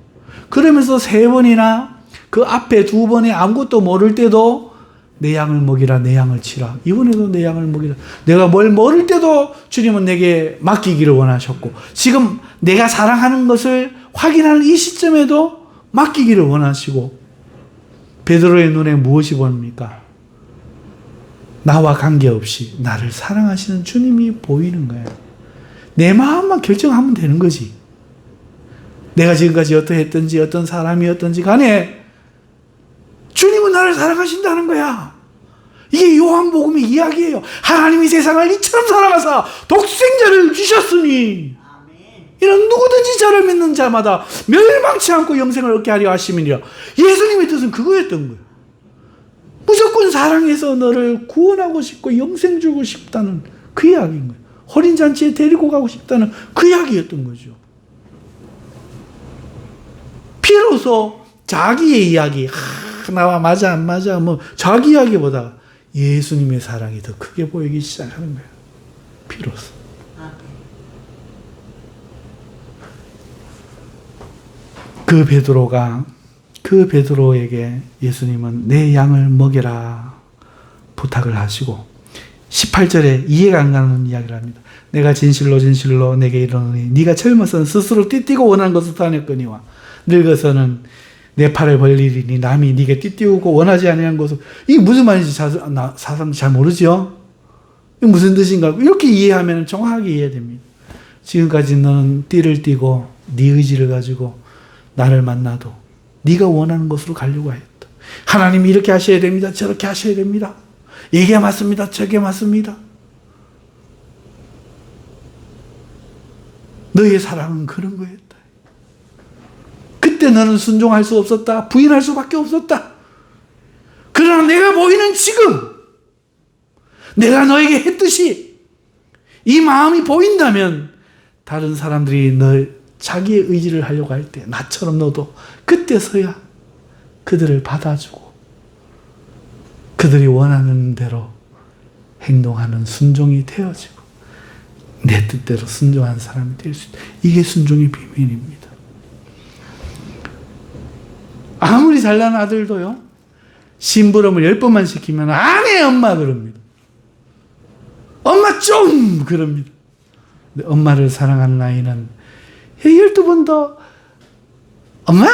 그러면서 3번이나 그 앞에 2번에 아무것도 모를 때도 내 양을 먹이라, 내 양을 치라. 이번에도 내 양을 먹이라. 내가 뭘 모를 때도 주님은 내게 맡기기를 원하셨고, 지금 내가 사랑하는 것을 확인하는 이 시점에도 맡기기를 원하시고, 베드로의 눈에 무엇이 보입니까? 나와 관계없이 나를 사랑하시는 주님이 보이는 거예요. 내 마음만 결정하면 되는 거지. 내가 지금까지 어떠했든지 어떤 사람이었든지 간에 주님은 나를 사랑하신다는 거야. 이게 요한복음의 이야기예요. 하나님이 세상을 이처럼 사랑하사 독생자를 주셨으니 이런 누구든지 저를 믿는 자마다 멸망치 않고 영생을 얻게 하려 하심이니라. 예수님의 뜻은 그거였던 거예요. 무조건 사랑해서 너를 구원하고 싶고 영생 주고 싶다는 그 이야기인 거예요. 혼인잔치에 데리고 가고 싶다는 그 이야기였던 거죠. 비로소 자기의 이야기, 나와 맞아 안 맞아 뭐 자기 이야기보다 예수님의 사랑이 더 크게 보이기 시작하는 거예요. 비로소. 그 베드로에게 예수님은 내 양을 먹여라 부탁을 하시고 18절에 이해가 안 가는 이야기를 합니다. 내가 진실로 진실로 내게 이르노니 네가 젊어서는 스스로 띠띠고 원하는 것을 다녔거니와 늙어서는 내 팔을 벌리리니 남이 네게 띠띠우고 원하지 아니한 것을. 이게 무슨 말인지 사람들이 잘 모르죠. 이게 무슨 뜻인가 이렇게 이해하면 정확하게 이해됩니다. 지금까지 너는 띠를 띠고 네 의지를 가지고 나를 만나도 네가 원하는 것으로 가려고 했다. 하나님이 이렇게 하셔야 됩니다. 저렇게 하셔야 됩니다. 이게 맞습니다. 저게 맞습니다. 너의 사랑은 그런 거였다. 그때 너는 순종할 수 없었다. 부인할 수밖에 없었다. 그러나 내가 보이는 지금 내가 너에게 했듯이 이 마음이 보인다면 다른 사람들이 너 자기의 의지를 하려고 할 때 나처럼 너도 그때서야 그들을 받아주고 그들이 원하는 대로 행동하는 순종이 되어지고 내 뜻대로 순종하는 사람이 될 수 있다. 이게 순종의 비밀입니다. 아무리 잘난 아들도요, 심부름을 10번만 시키면 안 해 엄마 그럽니다. 엄마 좀 그럽니다. 근데 엄마를 사랑하는 아이는 12번 더 엄마?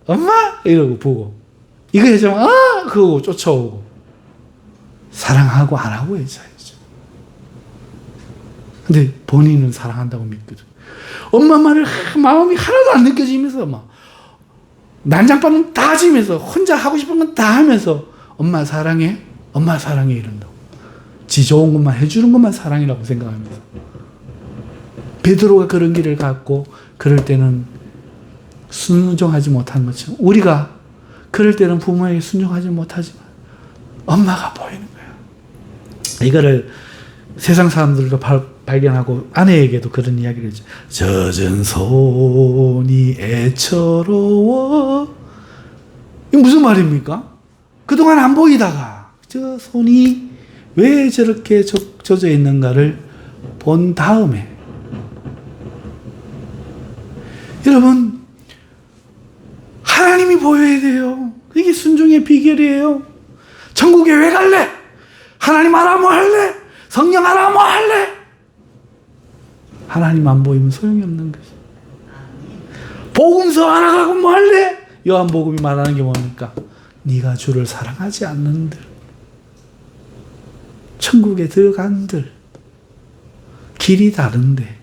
엄마? 이러고 보고 이거 해주면 그러고 쫓아오고 사랑하고 안 하고 해줘야죠. 근데 본인은 사랑한다고 믿거든. 엄마 말을 마음이 하나도 안 느껴지면서 막 난장판은 다 지면서 혼자 하고 싶은 건 다 하면서 엄마 사랑해? 엄마 사랑해 이런다고. 지 좋은 것만 해주는 것만 사랑이라고 생각하면서 베드로가 그런 길을 갔고 그럴 때는 순종하지 못한 것처럼 우리가 그럴 때는 부모에게 순종하지 못하지만 엄마가 보이는 거야. 이거를 세상 사람들도 발견하고 아내에게도 그런 이야기를 했죠. 젖은 손이 애처로워. 이게 무슨 말입니까? 그동안 안 보이다가 저 손이 왜 저렇게 젖어 있는가를 본 다음에 여러분 하나님이 보여야 돼요. 이게 순종의 비결이에요. 천국에 왜 갈래? 하나님 알아 뭐 할래? 성령 알아 뭐 할래? 하나님 안 보이면 소용이 없는 거죠. 복음서 알아가고 뭐 할래? 요한복음이 말하는 게 뭡니까? 네가 주를 사랑하지 않는들, 천국에 들어간들, 길이 다른데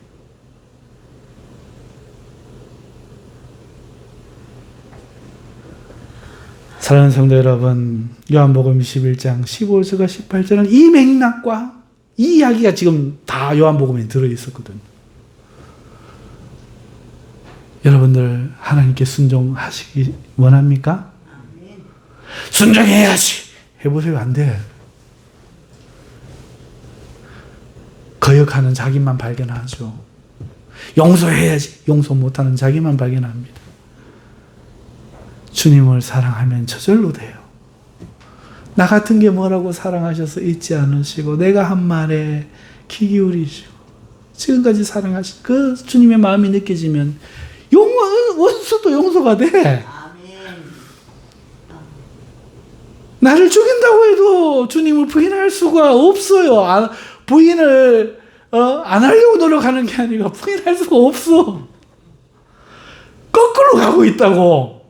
사랑하는 성도 여러분, 요한복음 21장 15절과 18절은 이 맥락과 이 이야기가 지금 다 요한복음에 들어있었거든요. 여러분들 하나님께 순종하시기 원합니까? 순종해야지. 해보세요. 안 돼. 거역하는 자기만 발견하죠. 용서해야지. 용서 못하는 자기만 발견합니다. 주님을 사랑하면 저절로 돼요. 나 같은 게 뭐라고 사랑하셔서 잊지 않으시고 내가 한 말에 귀 기울이시고 지금까지 사랑하신 그 주님의 마음이 느껴지면 원수도 용서가 돼. 나를 죽인다고 해도 주님을 부인할 수가 없어요. 부인을 안 하려고 노력하는 게 아니라 부인할 수가 없어. 거꾸로 가고 있다고.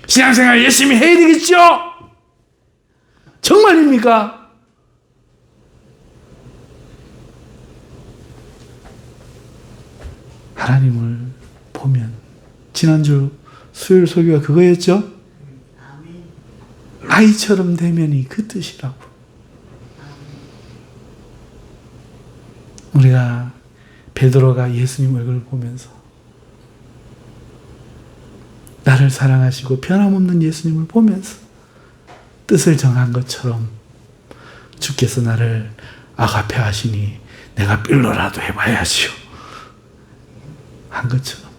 신앙생활 열심히 해야 되겠죠? 정말입니까? 하나님을 보면 지난주 수요일 설교가 그거였죠? 아이처럼 되면이 그 뜻이라고. 우리가 베드로가 예수님 얼굴을 보면서 나를 사랑하시고 변함없는 예수님을 보면서 뜻을 정한 것처럼 주께서 나를 아가페 하시니 내가 빌로라도 해봐야지요 한 것처럼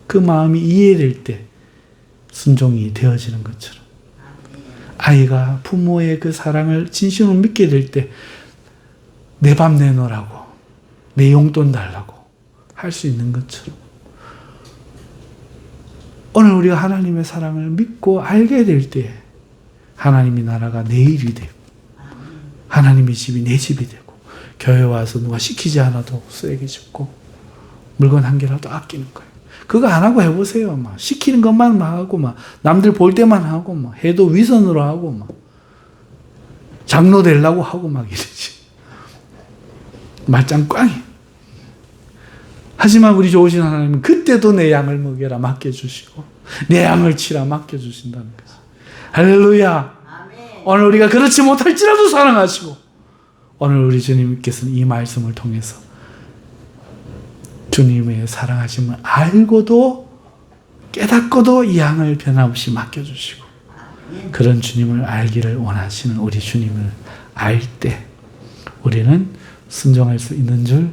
그 마음이 이해될 때 순종이 되어지는 것처럼 아이가 부모의 그 사랑을 진심으로 믿게 될 때 내 밥 내놓으라고 내 용돈 달라고 할 수 있는 것처럼 오늘 우리가 하나님의 사랑을 믿고 알게 될 때 하나님의 나라가 내 일이 되고 하나님의 집이 내 집이 되고 교회 와서 누가 시키지 않아도 쓰레기 줍고 물건 한 개라도 아끼는 거예요. 그거 안 하고 해보세요. 막 시키는 것만 하고 막 남들 볼 때만 하고 막 해도 위선으로 하고 막 장로 되려고 하고 막 이러지. 말짱 꽝이. 하지만 우리 좋으신 하나님은 그때도 내 양을 먹여라 맡겨주시고 내 양을 치라 맡겨주신다는 거죠. 할렐루야. 아멘. 오늘 우리가 그렇지 못할지라도 사랑하시고 오늘 우리 주님께서는 이 말씀을 통해서 주님의 사랑하심을 알고도 깨닫고도 이 양을 변함없이 맡겨주시고 그런 주님을 알기를 원하시는 우리 주님을 알 때 우리는 순종할 수 있는 줄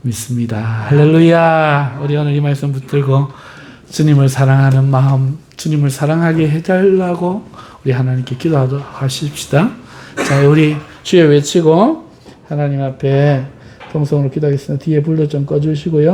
믿습니다. 할렐루야. 우리 오늘 이 말씀 붙들고 주님을 사랑하는 마음, 주님을 사랑하게 해달라고 우리 하나님께 기도하십시다. 자, 우리 주여 외치고 하나님 앞에 통성으로 기도하겠습니다. 뒤에 불도 좀 꺼주시고요.